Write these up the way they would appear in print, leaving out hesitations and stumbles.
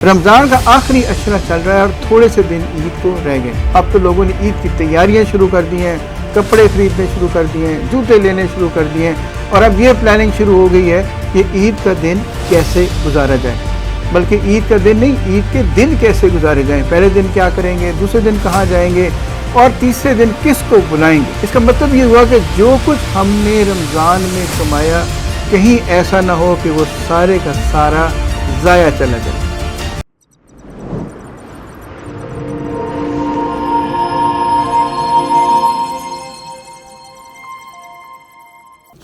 रमज़ान का आखिरी अशरा चल रहा है और थोड़े से दिन ईद को रह गए। अब तो लोगों ने ईद की तैयारियां शुरू कर दी हैं, कपड़े खरीदने शुरू कर दिए हैं, जूते लेने शुरू कर दिए हैं और अब ये प्लानिंग शुरू हो गई है कि ईद का दिन कैसे गुजारा जाए। बल्कि ईद का दिन नहीं, ईद के दिन कैसे गुजारे जाएँ। पहले दिन क्या करेंगे, दूसरे दिन कहाँ जाएंगे और तीसरे दिन किसको बुलाएंगे। इसका मतलब ये हुआ कि जो कुछ हमने रमज़ान में कमाया कहीं ऐसा ना हो कि वो सारे का सारा ज़ाया चला जाए।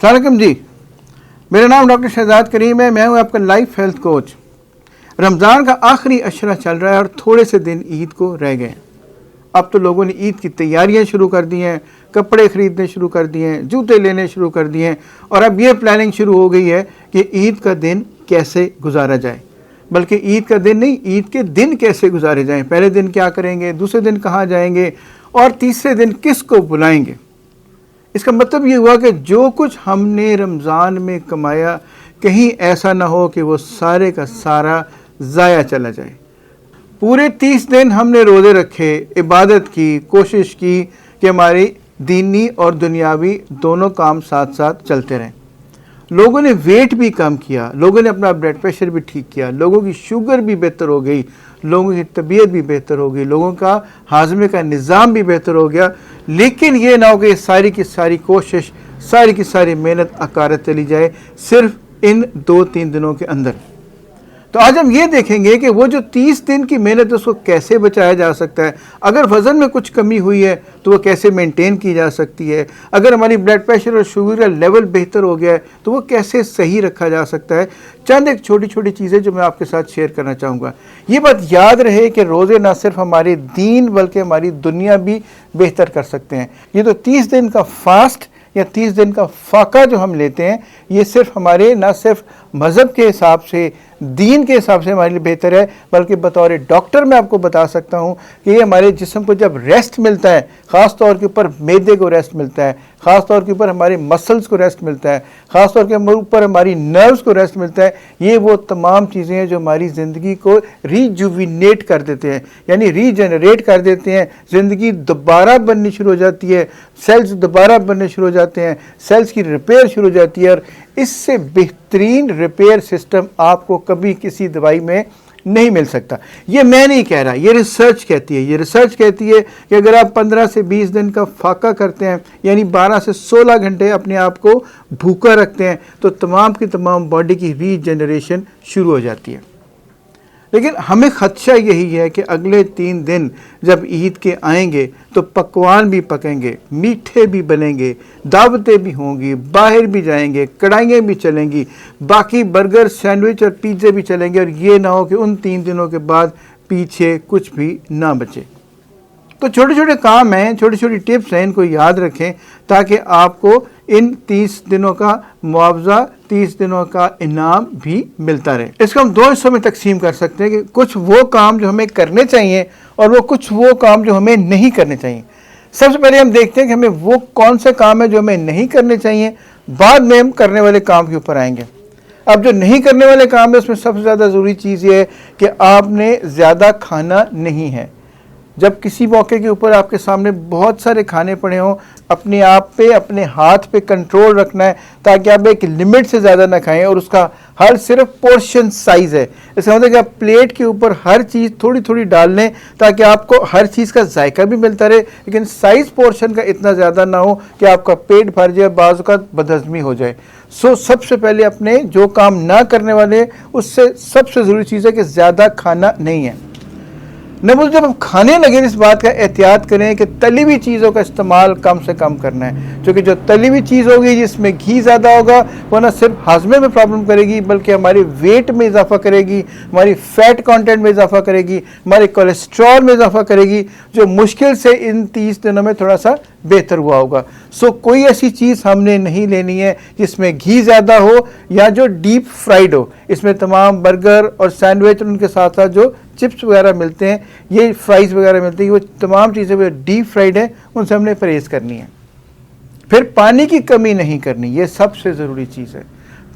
सलाम जी, मेरा नाम डॉक्टर शहजाद करीम है। मैं हूँ आपका लाइफ हेल्थ कोच। रमज़ान का आखिरी अशरा चल रहा है और थोड़े से दिन ईद को रह गए। अब तो लोगों ने ईद की तैयारियां शुरू कर दी हैं, कपड़े खरीदने शुरू कर दिए हैं, जूते लेने शुरू कर दिए हैं और अब ये प्लानिंग शुरू हो गई है कि ईद का दिन कैसे गुजारा जाए। बल्कि ईद का दिन नहीं, ईद के दिन कैसे गुजारे जाएँ। पहले दिन क्या करेंगे, दूसरे दिन कहाँ जाएंगे और तीसरे दिन किसको बुलाएंगे। इसका मतलब ये हुआ कि जो कुछ हमने रमज़ान में कमाया कहीं ऐसा ना हो कि वो सारे का सारा ज़ाया चला जाए। पूरे 30 दिन हमने रोज़े रखे, इबादत की, कोशिश की कि हमारी दीनी और दुनियावी दोनों काम साथ साथ चलते रहें। लोगों ने वेट भी कम किया, लोगों ने अपना ब्लड प्रेशर भी ठीक किया, लोगों की शुगर भी बेहतर हो गई, लोगों की तबीयत भी बेहतर हो गई, लोगों का हाजमे का निज़ाम भी बेहतर हो गया। लेकिन ये ना हो कि सारी की सारी कोशिश, सारी की सारी मेहनत अकारत चली जाए सिर्फ इन 2-3 दिनों के अंदर। तो आज हम ये देखेंगे कि वो जो 30 दिन की मेहनत है उसको कैसे बचाया जा सकता है। अगर वज़न में कुछ कमी हुई है तो वो कैसे मेंटेन की जा सकती है। अगर हमारी ब्लड प्रेशर और शुगर का लेवल बेहतर हो गया है तो वो कैसे सही रखा जा सकता है। चंद एक छोटी छोटी चीज़ें जो मैं आपके साथ शेयर करना चाहूँगा। ये बात याद रहे कि रोज़े ना सिर्फ हमारे दीन बल्कि हमारी दुनिया भी बेहतर कर सकते हैं। ये तो 30 दिन का फास्ट या 30 दिन का फाका जो हम लेते हैं ये सिर्फ हमारे ना सिर्फ मज़हब के हिसाब से, दीन के हिसाब से हमारे लिए बेहतर है, बल्कि बतौर डॉक्टर मैं आपको बता सकता हूँ कि ये हमारे जिस्म को जब रेस्ट मिलता है, ख़ास तौर के ऊपर मैदे को रेस्ट मिलता है, ख़ास तौर के ऊपर हमारे मसल्स को रेस्ट मिलता है, ख़ास तौर के ऊपर हमारी नर्व्स को रेस्ट मिलता है। ये वो तमाम चीज़ें हैं जो हमारी ज़िंदगी को रीजुविनेट कर देते हैं, यानी रीजनरेट कर देते हैं। ज़िंदगी दोबारा बननी शुरू हो जाती है, सेल्स दोबारा बनने शुरू हो जाते हैं, सेल्स की रिपेयर शुरू हो जाती है और इससे बेहतरीन रिपेयर सिस्टम आपको कभी किसी दवाई में नहीं मिल सकता। ये मैं नहीं कह रहा, ये रिसर्च कहती है। ये रिसर्च कहती है कि अगर आप 15 से 20 दिन का फाका करते हैं, यानी 12 से 16 घंटे अपने आप को भूखा रखते हैं, तो तमाम की तमाम बॉडी की रीजनरेशन शुरू हो जाती है। लेकिन हमें खदशा यही है कि अगले 3 दिन जब ईद के आएंगे तो पकवान भी पकेंगे, मीठे भी बनेंगे, दावतें भी होंगी, बाहर भी जाएंगे, कढ़ाइयाँ भी चलेंगी, बाकी बर्गर, सैंडविच और पिज़्ज़े भी चलेंगे और ये ना हो कि उन 3 दिनों के बाद पीछे कुछ भी ना बचे। तो छोटे छोटे काम हैं, छोटी छोटी टिप्स हैं, इनको याद रखें ताकि आपको इन 30 दिनों का मुआवजा, 30 दिनों का इनाम भी मिलता रहे। इसको हम 2 हिस्सों में तकसीम कर सकते हैं कि कुछ वो काम जो हमें करने चाहिए और वो कुछ वो काम जो हमें नहीं करने चाहिए। सबसे पहले हम देखते हैं कि हमें वो कौन से काम है जो हमें नहीं करने चाहिए, बाद में हम करने वाले काम के ऊपर आएंगे। अब जो नहीं करने वाले काम है उसमें सबसे ज़्यादा ज़रूरी चीज़ ये है कि आपने ज़्यादा खाना नहीं है। जब किसी मौके के ऊपर आपके सामने बहुत सारे खाने पड़े हों, अपने आप पे, अपने हाथ पे कंट्रोल रखना है ताकि आप एक लिमिट से ज़्यादा ना खाएं और उसका हर सिर्फ पोर्शन साइज़ है। इसका मतलब कि आप प्लेट के ऊपर हर चीज़ थोड़ी थोड़ी डाल लें ताकि आपको हर चीज़ का जायका भी मिलता रहे, लेकिन साइज़ पोर्शन का इतना ज़्यादा ना हो कि आपका पेट भर जाए, बाज़ का बदहज़मी हो जाए। सबसे पहले अपने जो काम ना करने वाले उससे सबसे ज़रूरी चीज़ है कि ज़्यादा खाना नहीं है। नंबर जब हम खाने लगे इस बात का एहतियात करें कि तली हुई चीज़ों का इस्तेमाल कम से कम करना है, क्योंकि जो तली हुई चीज़ होगी जिसमें घी ज़्यादा होगा वो ना सिर्फ हाजमे में प्रॉब्लम करेगी बल्कि हमारे वेट में इजाफा करेगी, हमारी फैट कंटेंट में इजाफा करेगी, हमारे कोलेस्ट्रॉल में इजाफा करेगी, जो मुश्किल से इन 30 दिनों में थोड़ा सा बेहतर हुआ होगा। कोई ऐसी चीज़ हमने नहीं लेनी है जिसमें घी ज़्यादा हो या जो डीप फ्राइड हो। इसमें तमाम बर्गर और सैंडविच और उनके साथ साथ जो चिप्स वगैरह मिलते हैं, ये फ्राइज़ वगैरह मिलती हैं, वो तमाम चीज़ें जो डीप फ्राइड है उनसे हमने परहेज़ करनी है। फिर पानी की कमी नहीं करनी, ये सबसे ज़रूरी चीज़ है।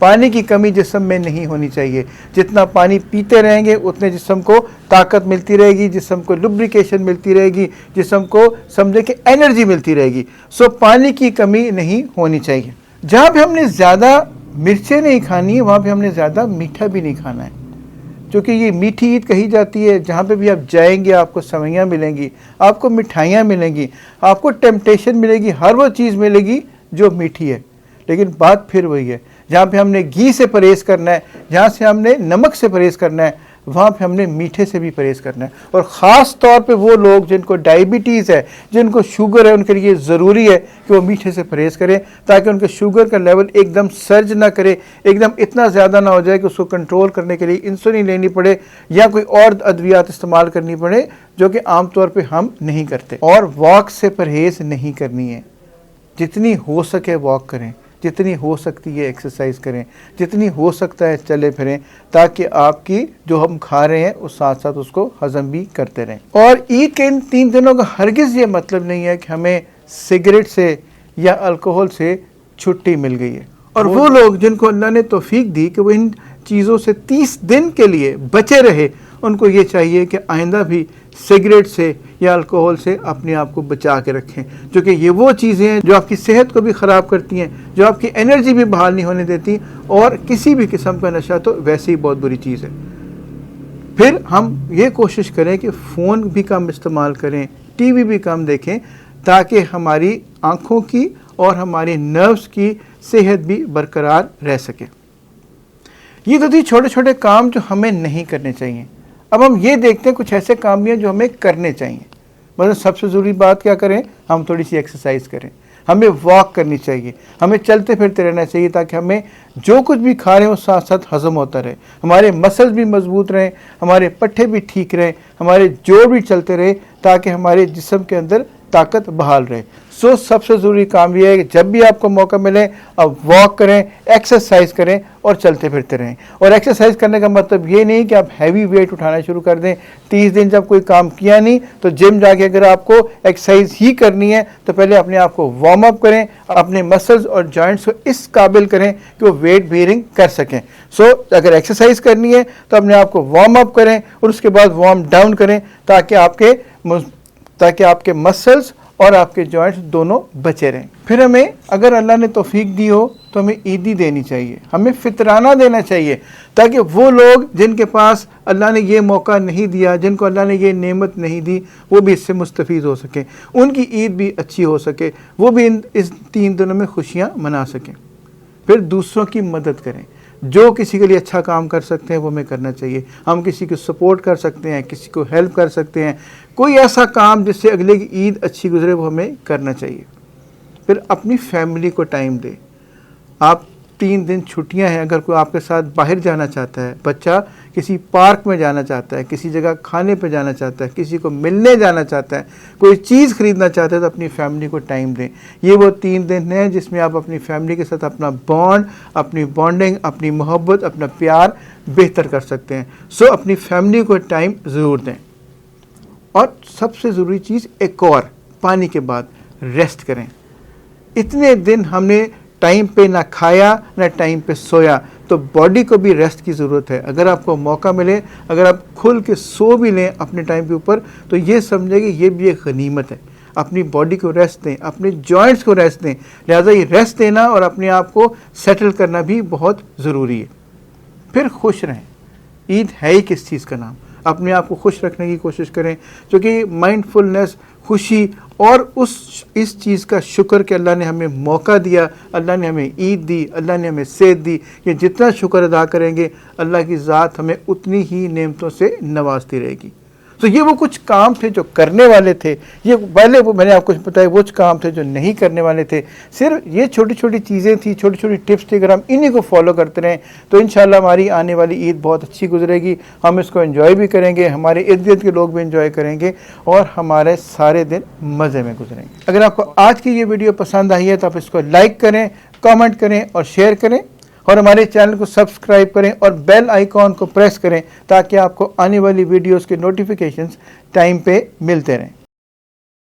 पानी की कमी जिस्म में नहीं होनी चाहिए। जितना पानी पीते रहेंगे उतने जिस्म को ताकत मिलती रहेगी, जिस्म को लुब्रिकेशन मिलती रहेगी, जिस्म को समझे कि एनर्जी मिलती रहेगी। सो पानी की कमी नहीं होनी चाहिए। जहाँ पे हमने ज़्यादा मिर्चें नहीं खानी है, वहाँ पे हमने ज़्यादा मीठा भी नहीं खाना है, क्योंकि ये मीठी ईद कही जाती है। जहाँ पे भी आप जाएंगे आपको सेवइयाँ मिलेंगी, आपको मिठाइयाँ मिलेंगी, आपको टेम्पटेशन मिलेगी, हर वो चीज़ मिलेगी जो मीठी है। लेकिन बात फिर वही है, जहाँ पे हमने घी से परहेज़ करना है, जहाँ से हमने नमक से परहेज़ करना है, वहाँ पे हमने मीठे से भी परहेज़ करना है। और ख़ास तौर पे वो लोग जिनको डायबिटीज़ है, जिनको शुगर है, उनके लिए ज़रूरी है कि वो मीठे से परहेज़ करें, ताकि उनके शुगर का लेवल एकदम सर्ज ना करे, एकदम इतना ज़्यादा ना हो जाए कि उसको कंट्रोल करने के लिए इंसुलिन लेनी पड़े या कोई और अद्वियात इस्तेमाल करनी पड़े, जो कि आम तौर पर हम नहीं करते। और वॉक से परहेज़ नहीं करनी है। जितनी हो सके वॉक करें, जितनी हो सकती है एक्सरसाइज करें, जितनी हो सकता है चले फिरें, ताकि आपकी जो हम खा रहे हैं उस साथ साथ उसको हजम भी करते रहें। और ईद के इन 3 दिनों का हरगिज़ ये मतलब नहीं है कि हमें सिगरेट से या अल्कोहल से छुट्टी मिल गई है। और वो लोग जिनको अल्लाह ने तौफीक दी कि वो इन चीज़ों से 30 दिन के लिए बचे रहे, उनको ये चाहिए कि आइंदा भी सिगरेट से या अल्कोहल से अपने आप को बचा के रखें, क्योंकि ये वो चीज़ें हैं जो आपकी सेहत को भी ख़राब करती हैं, जो आपकी एनर्जी भी बहाल नहीं होने देती। और किसी भी किस्म का नशा तो वैसे ही बहुत बुरी चीज़ है। फिर हम ये कोशिश करें कि फ़ोन भी कम इस्तेमाल करें, टीवी भी कम देखें, ताकि हमारी आँखों की और हमारी नर्व्स की सेहत भी बरकरार रह सके। ये तो थी छोटे छोटे काम जो हमें नहीं करने चाहिए। अब हम ये देखते हैं कुछ ऐसे काम भी हैं जो हमें करने चाहिए। मतलब सबसे ज़रूरी बात क्या करें, हम थोड़ी सी एक्सरसाइज करें, हमें वॉक करनी चाहिए, हमें चलते फिरते रहना चाहिए, ताकि हमें जो कुछ भी खा रहे हैं उस साथ साथ हजम होता रहे, हमारे मसल्स भी मजबूत रहें, हमारे पट्टे भी ठीक रहें, हमारे जोड़ भी चलते रहे, ताकि हमारे जिस्म के अंदर ताकत बहाल रहे। सो सबसे ज़रूरी काम यह है कि जब भी आपको मौका मिले अब वॉक करें, एक्सरसाइज करें और चलते फिरते रहें। और एक्सरसाइज करने का मतलब ये नहीं कि आप हैवी वेट उठाना शुरू कर दें। 30 दिन जब कोई काम किया नहीं तो जिम जाके अगर आपको एक्सरसाइज ही करनी है तो पहले अपने आप को वार्म अप करें, अपने मसल्स और जॉइंट्स को इस काबिल करें कि वो वेट बेयरिंग कर सकें। सो अगर एक्सरसाइज करनी है तो अपने आप को वार्म अप करें और उसके बाद वार्म डाउन करें, ताकि आपके मसल्स और आपके जॉइंट्स दोनों बचे रहें। फिर हमें अगर अल्लाह ने तौफीक दी हो तो हमें ईदी देनी चाहिए, हमें फितराना देना चाहिए, ताकि वो लोग जिनके पास अल्लाह ने ये मौका नहीं दिया, जिनको अल्लाह ने ये नेमत नहीं दी, वो भी इससे मुस्तफ़ीज़ हो सकें, उनकी ईद भी अच्छी हो सके, वो भी इस 3 दिनों में खुशियाँ मना सकें। फिर दूसरों की मदद करें, जो किसी के लिए अच्छा काम कर सकते हैं वो हमें करना चाहिए। हम किसी को सपोर्ट कर सकते हैं, किसी को हेल्प कर सकते हैं, कोई ऐसा काम जिससे अगले की ईद अच्छी गुजरे वो हमें करना चाहिए। फिर अपनी फैमिली को टाइम दें। आप 3 दिन छुट्टियां हैं, अगर कोई आपके साथ बाहर जाना चाहता है, बच्चा किसी पार्क में जाना चाहता है, किसी जगह खाने पे जाना चाहता है, किसी को मिलने जाना चाहता है, कोई चीज़ खरीदना चाहता है, तो अपनी फैमिली को टाइम दें। ये वो 3 दिन हैं जिसमें आप अपनी फैमिली के साथ अपना बॉन्ड, अपनी बॉन्डिंग, अपनी मोहब्बत, अपना प्यार बेहतर कर सकते हैं। सो अपनी फैमिली को टाइम ज़रूर दें। और सबसे ज़रूरी चीज़ एक और, पानी के बाद रेस्ट करें। इतने दिन हमने टाइम पे ना खाया ना टाइम पे सोया, तो बॉडी को भी रेस्ट की ज़रूरत है। अगर आपको मौका मिले, अगर आप खुल के सो भी लें अपने टाइम के ऊपर, तो ये समझें कि ये भी एक गनीमत है। अपनी बॉडी को रेस्ट दें, अपने जॉइंट्स को रेस्ट दें। लिहाजा ये रेस्ट देना और अपने आप को सेटल करना भी बहुत ज़रूरी है। फिर खुश रहें। ईद है ही किस चीज़ का नाम, अपने आप को खुश रखने की कोशिश करें, क्योंकि माइंडफुलनेस, खुशी और इस चीज़ का शुक्र कि अल्लाह ने हमें मौका दिया, अल्लाह ने हमें ईद दी, अल्लाह ने हमें सेहत दी, कि जितना शुक्र अदा करेंगे अल्लाह की ज़ात हमें उतनी ही नेमतों से नवाजती रहेगी। तो ये वो कुछ काम थे जो करने वाले थे, ये पहले वो मैंने आपको बताया वो कुछ काम थे जो नहीं करने वाले थे। सिर्फ ये छोटी छोटी चीज़ें थी, छोटी छोटी टिप्स थी, अगर हम इन्हीं को फॉलो करते रहें तो इंशाल्लाह हमारी आने वाली ईद बहुत अच्छी गुजरेगी। हम इसको एंजॉय भी करेंगे, हमारे इर्द गिर्द के लोग भी एंजॉय करेंगे और हमारे सारे दिन मज़े में गुजरेंगे। अगर आपको आज की ये वीडियो पसंद आई है तो आप इसको लाइक करें, कमेंट करें और शेयर करें, और हमारे चैनल को सब्सक्राइब करें और बेल आइकॉन को प्रेस करें, ताकि आपको आने वाली वीडियोस के नोटिफिकेशंस टाइम पे मिलते रहें।